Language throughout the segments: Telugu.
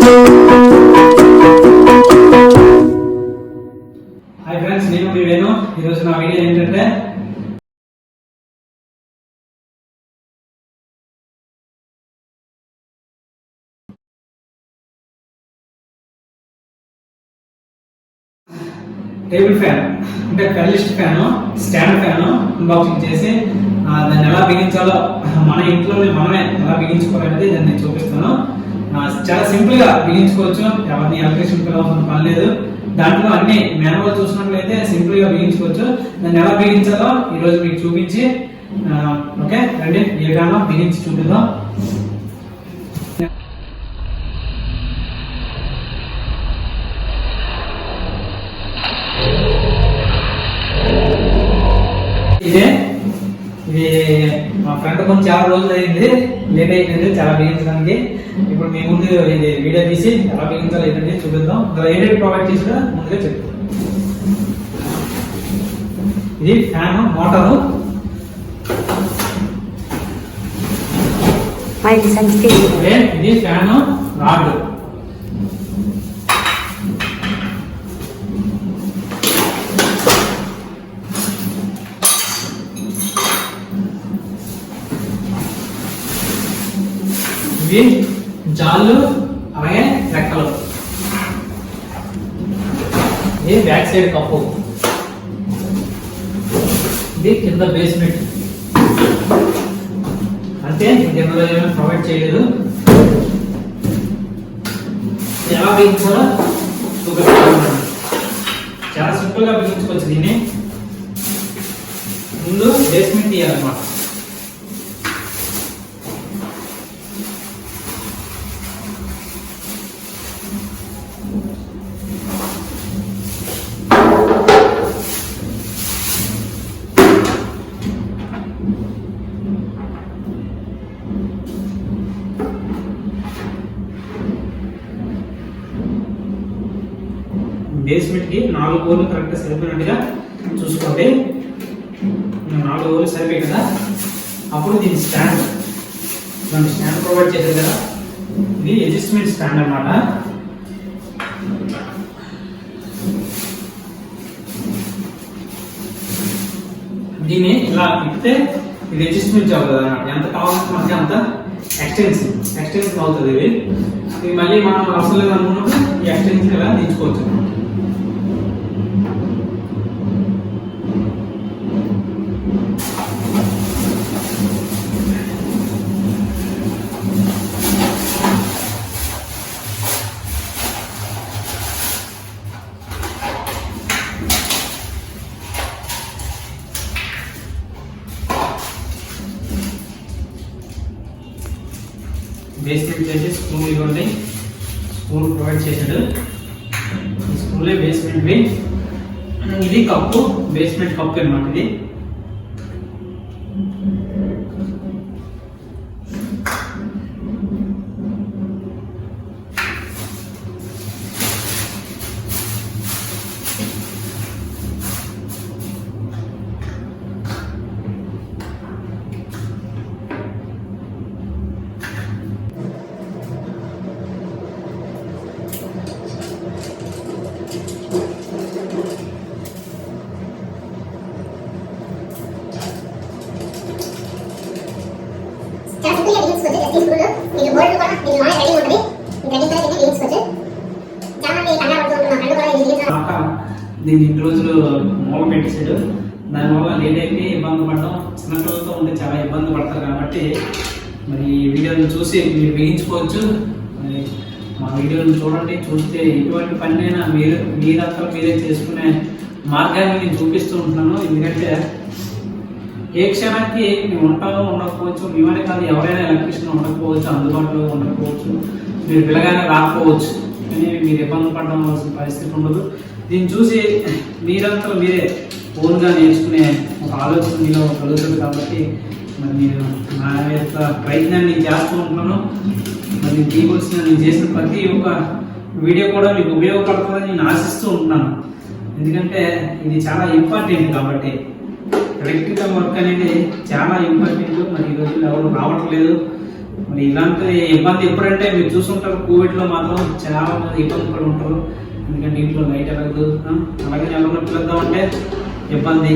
హాయ్ ఫ్రెండ్స్, నేను మీ వేణు. ఈరోజు నా వీడియో ఏంటంటే టేబుల్ ఫ్యాన్ అంటే పెర్లిస్ట్ ఫ్యాన్, స్టాండ్ ఫ్యాన్ అన్బాక్సింగ్ చేసి దాన్ని ఎలా బిగించాలో మన ఇంట్లోనే మనమే ఎలా బిగించుకోవాలనేది దాన్ని చూపిస్తాను. చాలా సింపుల్ గా బిగించుకోవచ్చు, ఎవరిని ఎలక్ట్రీషియన్ పిలవాల్సిన పని లేదు. దాంట్లో అన్ని మాన్యువల్ చూసినట్లయితే సింపుల్ గా బిగించుకోవచ్చు. దాన్ని ఎలా బిగించాలో ఈ రోజు మీకు చూపించి ఓకే రండి ఏ ఫ్యాన్ బిగించి చూపిద్దాం. ఇది మా ఫ్రెండ్ కొంచెం చాలా రోజులు అయింది, లేట్ అయిపోయింది చాలా బిగించడానికి. ఇప్పుడు మీ ముందు ఇది వీడియో తీసి ఎలా బిగించాలి ఏంటంటే చూపిద్దాం. అందులో ఏదైతే ప్రొవైడ్ చేసినా ముందుగా చెప్తాం. ఇది ఫ్యాన్ మోటారు, ఇది ఫ్యాన్ రాడ్, ఇవి జాళ్ళు అలాగే రెక్కలు, ఇది బ్యాక్ సైడ్ కప్పు, ఇది కింద బేస్మెంట్. అంటే కింద ఏమైనా ప్రొవైడ్ చేయలేదు. ఎలా బిగించాలో చూపిస్తాను. చాలా సింపుల్ గా బిగించుకోవచ్చు. దీన్ని ముందు బేస్మెంట్ తీయాలన్నమాట. బేస్మెంట్ కి 4 హోల్లు కరెక్ట్ సరిపోయినట్టుగా చూసుకోండి. 4 హోల్లు సరిపోయి కదా. అప్పుడు దీని స్టాండ్ ప్రొవైడ్ చేశారు కదా, ఇది అడ్జస్ట్మెంట్ స్టాండ్ అన్నమాట. దీన్ని ఇలా తిప్పితే ఇది అడ్జస్ట్మెంట్ అవుతుంది అన్నమాట. ఎంత కావాల్సిన మనకి అంత ఎక్స్టెన్షన్ అవుతుంది. ఇది మళ్ళీ మనం అవసరం లేదు అనుకున్నప్పుడు ఈ ఎక్స్టెన్షన్ ఇలా తీసుకోవచ్చు. బేస్మెంట్ చేసి స్క్రూ ఇవ్వండి, స్క్రూ ప్రొవైడ్ చేశాడు. స్క్రూలే బేస్మెంట్. ఇది కప్పు, బేస్మెంట్ కప్పు అన్నమాట. ఇది దీన్ని 2 రోజులు మూల పెట్టేసాడు. దానివల్ల లేట్ అయిపోయి ఇబ్బంది పడడం, చిన్నపిల్లలతో ఉంటే చాలా ఇబ్బంది పడతారు. కాబట్టి మరి ఈ వీడియోని చూసి మీరు బిగించుకోవచ్చు. మరి మా వీడియోని చూడండి, చూస్తే ఎటువంటి పనినైనా మీరంతా మీరే చేసుకునే మార్గాన్ని నేను చూపిస్తూ ఉంటున్నాను. ఎందుకంటే ఏ క్షణానికి మేము ఉంటామో ఉండకపోవచ్చు, మేమనే కాదు ఎవరైనా ఎలక్ట్రీషియన్ ఉండకపోవచ్చు, అందుబాటులో ఉండకపోవచ్చు, మీరు పిల్లగానే రాకపోవచ్చు. కానీ మీరు ఇబ్బంది పడడం పరిస్థితి ఉండదు. దీన్ని చూసి మీరంతా మీరే ఓన్గా నేర్చుకునే ఒక ఆలోచన మీలో కలుగుతుంది. కాబట్టి మరి నేను నా యొక్క ప్రయత్నాన్ని చేస్తూ ఉంటున్నాను. మరి నేను చేసిన ప్రతి ఒక్క వీడియో కూడా మీకు ఉపయోగపడుతుందని నేను ఆశిస్తూ ఉంటున్నాను. ఎందుకంటే ఇది చాలా ఇంపార్టెంట్. కాబట్టి ఎలక్ట్రికల్ వర్క్ అనేది చాలా ఇంపార్టెంట్. మరి ఈ రోజుల్లో ఎవరు రావట్లేదు. మరి ఇలాంటి ఇబ్బంది ఎప్పుడంటే మీరు చూస్తుంటారు, కోవిడ్లో మాత్రం చాలా మంది ఇబ్బంది పడి ఉంటారు. ఎందుకంటే ఇంట్లో లైట్ ఎరగదు, అలాగే ఎవరైనా పిలుద్దాం అంటే ఇబ్బంది.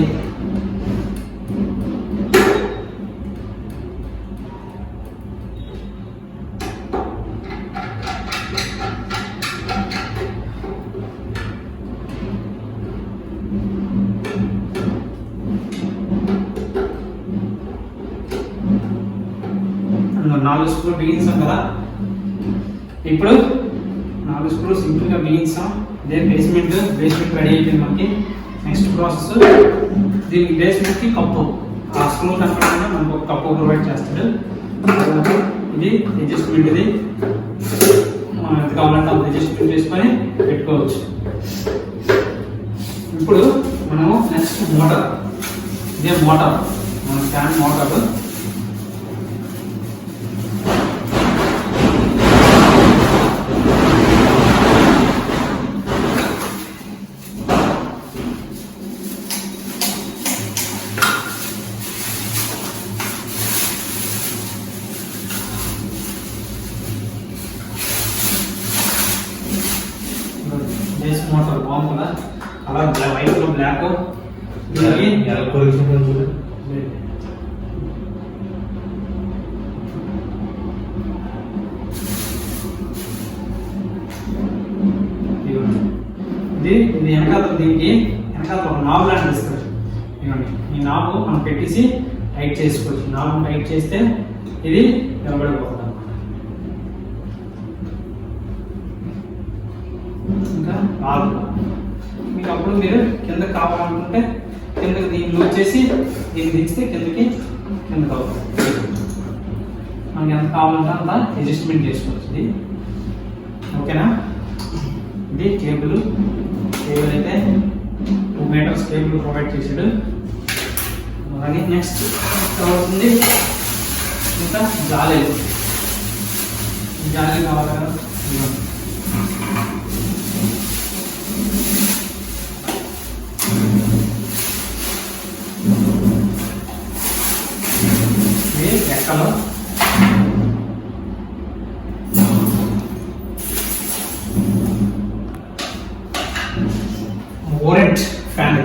నాలుగు స్క్రూ బిగించాం కదా, ఇప్పుడు 4 స్క్రూ సింపుల్గా బిగించాం. ఇదే బేస్మెంట్ రెడీ అయిపోయింది మనకి. నెక్స్ట్ ప్రాసెస్, దీనికి బేస్మెంట్కి కప్పు, ఆ స్క్రూ కనపడకుండా మనకు ఒక కప్పు ప్రొవైడ్ చేస్తాడు. ఇది అడ్జస్ట్మెంట్, ఇది మనం ఎంత కావాలంటే అంత అడ్జస్ట్మెంట్ చేసుకొని పెట్టుకోవచ్చు. ఇప్పుడు మనము నెక్స్ట్ మోటార్, ఇదే మోటార్, మన ఫ్యాన్ మోటార్. బేస్ మోటార్ బాగుంది కదా, అలా వైట్ లో బ్లాక్, ఇది వెనకాల, దీనికి వెనకాల ఒక నాబ్ లాంటి ఇస్తారు. ఇవ్వండి, ఈ నాబ్ మనం పెట్టేసి టైట్ చేసుకోవచ్చు. నాబ్ టైట్ చేస్తే ఇది నిలబడిపోతుంది అన్నమాట. ఇంకా మీకు అప్పుడు మీరు కిందకి కావాలనుకుంటే కిందకి దీన్ని వచ్చేసి దీన్ని దించితే కిందకి అవుతుంది. మనకి ఎంత కావాలంటే అంత అడ్జస్ట్మెంట్ చేసుకోవచ్చు. ఇది ఓకేనా. ఇది కేబుల్ అయితే 2 మీటర్స్ కేబుల్ ప్రొవైడ్ చేశాడు. అలాగే నెక్స్ట్ అవుతుంది ఇంకా జాలి కావాలి కదా. ఎక్కలో ఓరెంట్ ఫ్యాన్,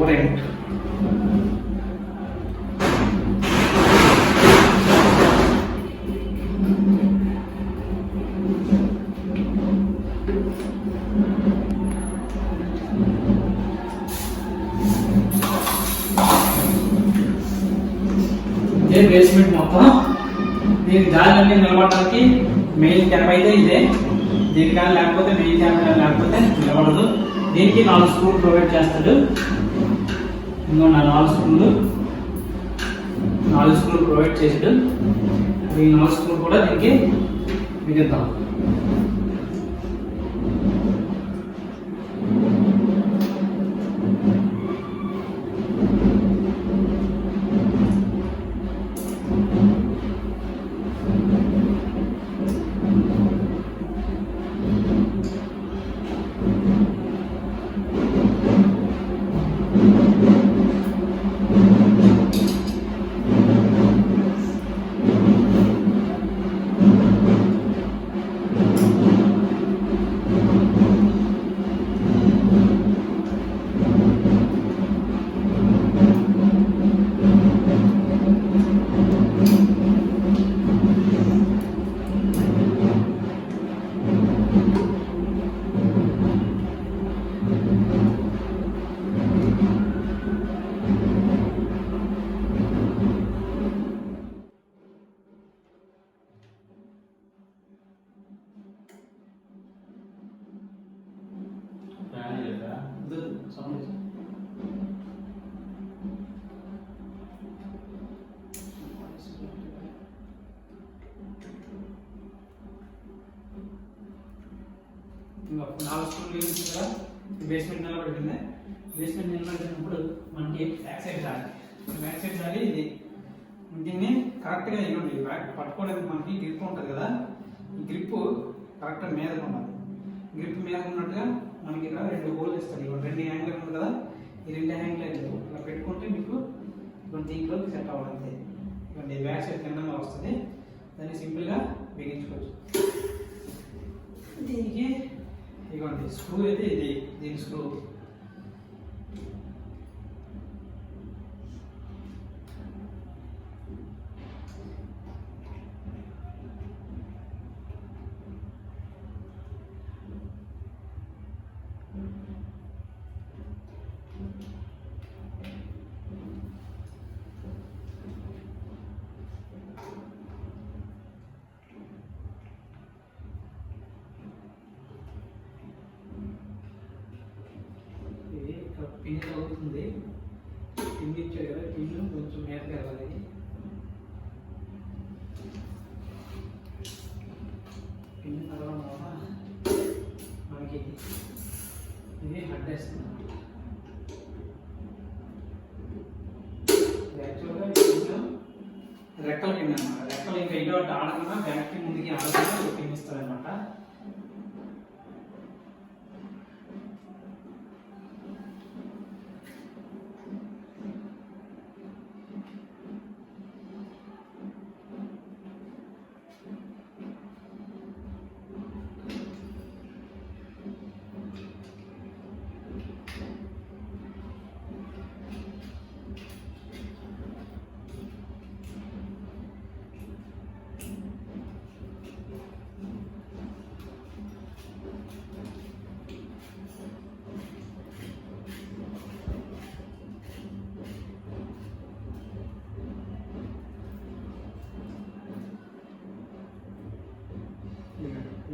ఓరెంట్ బేస్మెంట్ మొత్తం. దీనికి గాలి నిలబడడానికి మెయిన్ క్యాప్ అయితే ఇదే. దీనికి కానీ లేకపోతే మెయిన్ క్యాప్ కానీ లేకపోతే నిలబడదు. దీనికి 4 స్క్రూలు ప్రొవైడ్ చేస్తాడు. ఇంకో 4 స్క్రూలు ప్రొవైడ్ చేసాడు. ఈ 4 స్క్రూలు కూడా దీనికి మిగులుతాం. ఇంకా 4 స్క్రూలు యూజ్ కదా బేస్మెంట్ నిలబెట్టింది. బేస్మెంట్ నిలబెట్టినప్పుడు మనకి బ్యాక్ సైడ్ జాలి ఇది. దీన్ని కరెక్ట్గా ఇవ్వండి. పట్టుకోవడానికి మనకి గ్రిప్ ఉంటుంది కదా, ఈ గ్రిప్ కరెక్ట్ మీదగా ఉండాలి. గ్రిప్ మీద ఉన్నట్టుగా మనకి ఇక్కడ 2 హోల్ ఇస్తారు. 2 యాంగిల్ ఉంది కదా, ఈ 2 యాంగిల్ ఇలా పెట్టుకుంటే మీకు దీంట్లోకి సెట్ అవ్వాలి. అంతే ఇవ్వండి బ్యాక్ సైడ్ కిందంగా వస్తుంది, దాన్ని సింపుల్గా బిగించుకోవచ్చు. దీనికి ఇవ్వండి స్క్రూ అయితే ఇది, దీని స్క్రూ పిన్ అవుతుంది. పిన్ ఇచ్చాడు కదా, పిన్ కొంచెం మేతగా వెళ్ళాలి. పిన్ తర్వాత మనకి ఇది హడ్ వేస్తుంది. యాక్చువల్గా రెక్కల పిన్ అనమాట. రెక్కలు ఇంకా ఇటు ఆడకుండా బ్యాక్కి ముందుకి ఆడకుండా పిన్ ఇస్తారనమాట.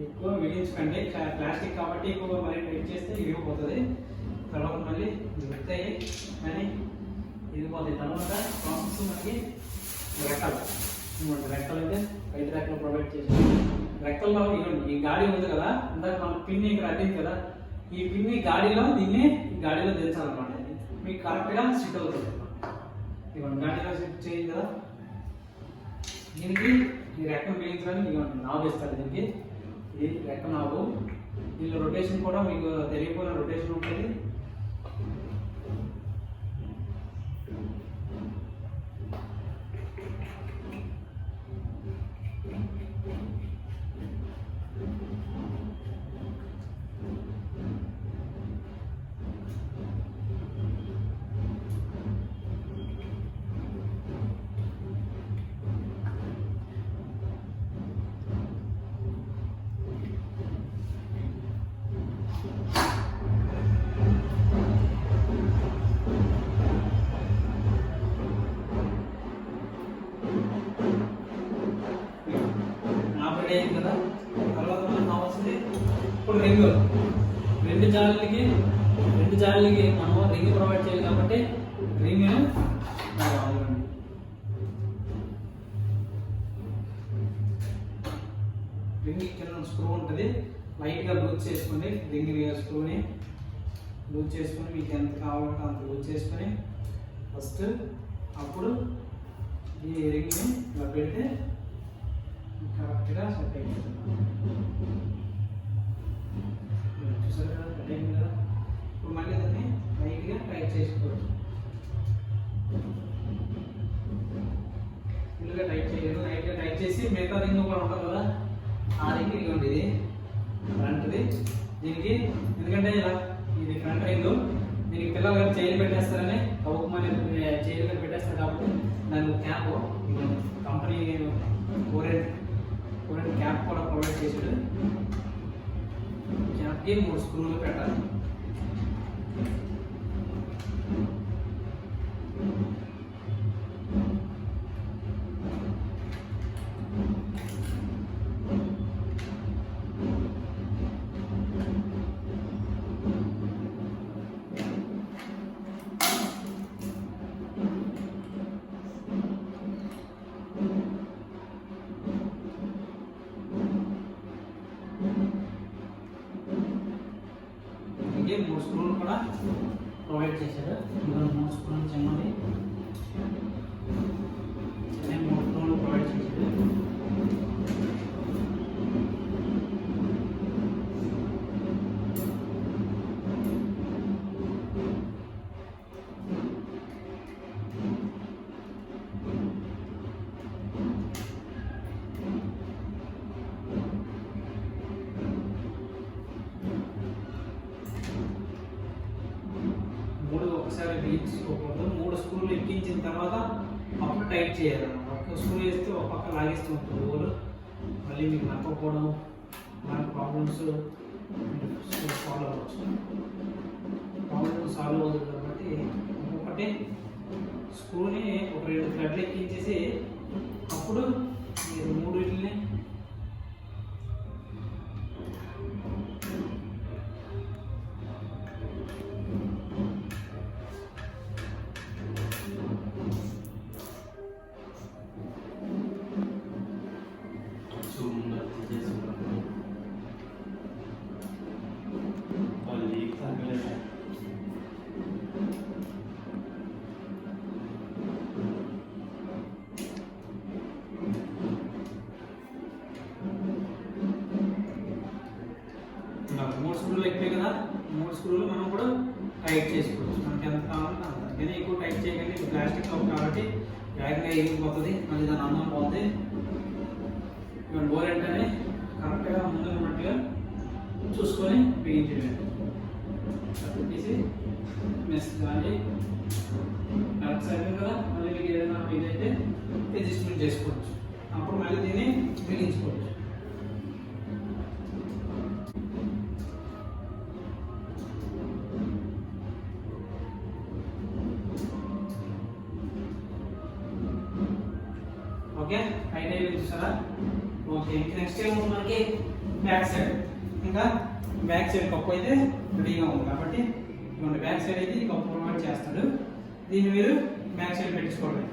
ఎక్కువ మిగిలించకండి, ప్లాస్టిక్ కాబట్టి ఎక్కువ మరి టైట్ చేస్తే ఇరిగిపోతుంది. తర్వాత మళ్ళీ విడతాయి కానీ ఇరిగిపోతాయి. తర్వాత ప్రాసెస్ మనకి రెక్కలు రెక్కలు అయితే 5 రెక్కలు ప్రొవైడ్ చేసాం. రెక్కల్లో ఇవ్వండి ఈ గాడి ఉంది కదా, ఇందాక మన పిన్ని ఇక్కడ అడ్డింది కదా, ఈ పిన్ని గాడిలో దీన్ని గాడిలో దించాలన్నమాట. మీకు కరెక్ట్గా సిట్ అవుతుంది. ఇవ్వండి గాడిలో సిట్ చేయండి కదా, దీనికి ఈ రెక్కను బిగించడానికి ఇవ్వండి నాబు ఇస్తారు. దీనికి ఇది రెక్క నాబు. దీనిలో రొటేషన్ కూడా మీకు తెలియకుండా రొటేషన్ ఉంటుంది. కదా తర్వాత మనకు కావాల్సింది ఇప్పుడు రెండు జాలీలకి మనం రింగ్ ప్రొవైడ్ చేయాలి కాబట్టి రింగ్ కింద స్క్రూ ఉంటుంది. లైట్గా లూజ్ చేసుకుని రింగ్ స్క్రూని లూజ్ చేసుకొని మీకు ఎంత కావాలంటే అంత లూజ్ చేసుకొని ఫస్ట్ అప్పుడు ఈ రింగ్ని ఇలా పెడితే కరెక్ట్గా సెట్ అయిపోతుంది. చూసారు కదా సెట్ అయింది కదా. ఇప్పుడు మళ్ళీ దాన్ని లైట్గా టైట్ చేసుకోవచ్చు. ఫుల్గా టైట్ చేయలేదు, లైట్గా టైట్ చేసి మిగతా రింగ్ కూడా ఉంటుంది కదా, ఆ రింగ్ ఇదిగోండి ఇది ఫ్రంట్ది. దీనికి ఎందుకంటే ఇలా ఇది ఫ్రంట్ రింగ్, దీనికి పిల్లలు గారు చైర్ పెట్టేస్తారని కౌకుమని చైర్ పెట్టేస్తారు కాబట్టి దానికి క్యాప్ కంపెనీ కోరెంట్ క్యాప్ కూడా ప్రొవైడ్ చేసాడు. క్యాప్కి 3 స్క్రూలు పెట్టాలి. దీనికి 3 స్క్రూలు కూడా ప్రొవైడ్ చేశారు. 3 స్క్రూలు చిన్నది 3 స్క్రూలు ప్రొవైడ్ చేశారు. ఎక్కించుకోకూడదు. 3 స్క్రూలు ఎక్కించిన తర్వాత అప్పుడు టైట్ చేయాలి. ఒక స్క్రూ వేస్తే ఒక పక్క లాగేస్తూ ఉంటుంది ఓలు, మళ్ళీ మీకు నప్పకపోవడం అలాంటి ప్రాబ్లమ్స్ సాల్వ్ అవ్వచ్చు. ప్రాబ్లమ్ సాల్వ్ అవుతుంది కాబట్టి ఒక్కొక్కటి స్క్రూని ఒక 2 థ్రెడ్లు ఎక్కించేసి అప్పుడు మీరు 3 వీటిని మూడు స్క్రూలు ఎక్కువే కదా, 3 స్క్రూలు మనం కూడా టైట్ చేసుకోవచ్చు. మనకి ఎంత కావాలంటే అంత. కానీ ఎక్కువ టైట్ చేయకండి, ఇది ప్లాస్టిక్ కప్ కాబట్టి వేగంగా ఎగిరిపోతుంది, మళ్ళీ దాని అందం పోతుంది. ఇవాళ బోర్ వెంటనే కరెక్ట్గా ముందు ఉన్నట్టుగా చూసుకొని బిగించండి. తీసి మెస్ కానీ కరెక్ట్ సైడ్ కదా, మళ్ళీ మీకు ఏదైనా ఇదైతే అడ్జస్ట్మెంట్ చేసుకోవచ్చు. అప్పుడు మళ్ళీ దీన్ని బిగించుకోవచ్చు. ఓకే, టైట్ అయిపోయింది చూసారా? ఓకే, నెక్స్ట్ ఏముంది మనకి బ్యాక్ సైడ్. ఇంకా బ్యాక్ సైడ్ కప్పు అయితే రెడీగా ఉంది కాబట్టి ఇవ్వండి, బ్యాక్ సైడ్ అయితే ఈ కప్పు ప్రొవైడ్ చేస్తాడు. దీన్ని మీరు బ్యాక్ సైడ్ పెట్టించుకోవడం.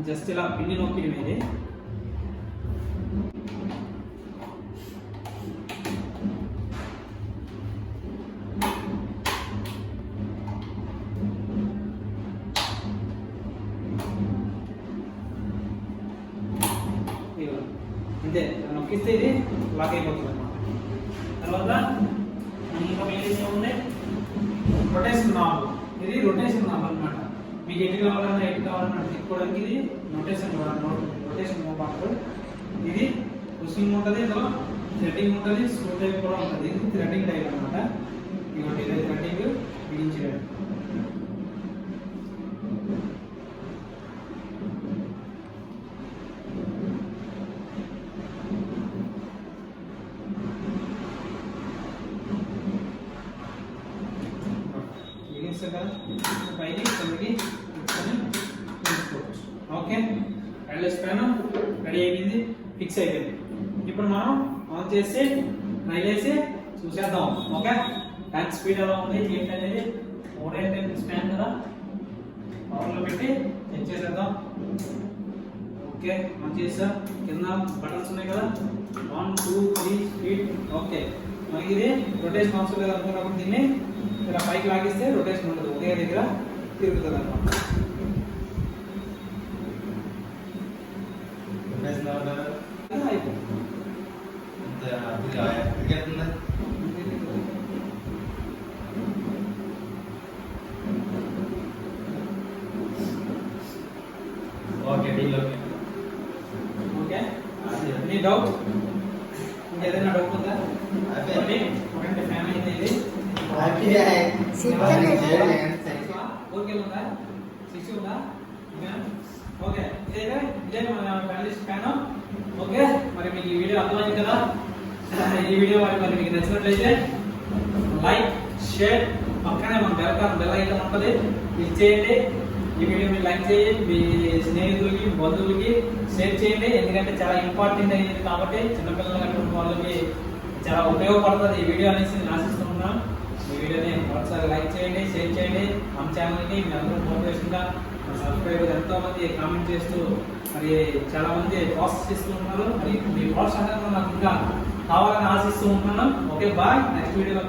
జస్ట్ ఇలా పిన్ని నొక్కి మీద అంతే నొక్కిస్తే ఇది లాక్ అయిపోతుంది అన్నమాట. తర్వాత ఇంకా మెయిన్ ఏముంది, రొటేషన్ నాబ్. ఇది రొటేషన్ నాబ్ అనమాట. మీకు ఎటు కావాలన్నా ఎటు కావాలన్నా తిప్పుకోవడానికి ఇది రొటేషన్ నాబ్. ఇది పుషింగ్ ఉంటుంది, ఇందులో థ్రెడ్డింగ్ ఉంటుంది, స్క్రూ టైప్ కూడా ఉంటుంది. ఇది థ్రెడ్డింగ్ టైప్ అనమాట. ఇదిగోండి, ఇది థ్రెడ్డింగ్ బిగించడం. పైకి కిందకి తీసుకోవచ్చు. ఓకే, వైర్లెస్ ఫ్యాన్ రెడీ అయిపోయింది, ఫిక్స్ అయిపోయింది. ఇప్పుడు మనం ఆన్ చేసి రైల్ వేసి చూసేద్దాం. ఓకే, ఫ్యాన్ స్పీడ్ ఎలా ఉంది ఏంటనేది 410 ఫ్యాన్ కదా, పవర్లో పెట్టి చెక్ చేసేద్దాం. ఓకే, ఆన్ చేసా. కింద బటన్స్ ఉన్నాయి కదా, 1 2 3 స్పీడ్. ఓకే, మనకి ఇది రొటేషన్ అవసరం లేదు అనుకున్నప్పుడు దీన్ని ఇలా పైకి లాగిస్తే రొటేషన్ ఉండదు, ఒకే దగ్గర తిరుగుతుంది అన్నమాట. ఓకే, నీ డౌట్ ఇంకేదైనా డౌట్ ఉందా? ఫ్యాన్ అయితే ఇది ఓకే, ఇదే మన ఫ్యామిలీస్ ఫ్యాన్. ఓకే, మరి మీకు ఈ వీడియో అర్థమైంది కదా? ఈ వీడియో మరి మీకు నచ్చినట్లయితే లైక్, షేర్, పక్కనే మన బెల్ ఐకాన్ ఉంటుంది, క్లిక్ చేయండి. ఈ వీడియో మీరు లైక్ చేయండి, మీ స్నేహితులకి బంధువులకి షేర్ చేయండి. ఎందుకంటే చాలా ఇంపార్టెంట్ అయ్యింది కాబట్టి చిన్నపిల్లల వాళ్ళకి చాలా ఉపయోగపడుతుంది ఈ వీడియో అనేసి నేను ఆశిస్తున్నాను. ఈ వీడియోని ఒకసారి లైక్ చేయండి, షేర్ చేయండి. మన ఛానల్కి మీ అందరూ మోటివేషన్గా సబ్స్క్రైబర్ ఎంతో మంది కామెంట్ చేస్తూ మరి చాలా మంది ప్రోత్సహిస్తూ ఉన్నారు. మరి మీ ప్రోత్సాహంగా నాకు ఇంకా కావాలని ఆశిస్తూ ఉంటున్నాను. Okay, bye. నెక్స్ట్ వీడియోలో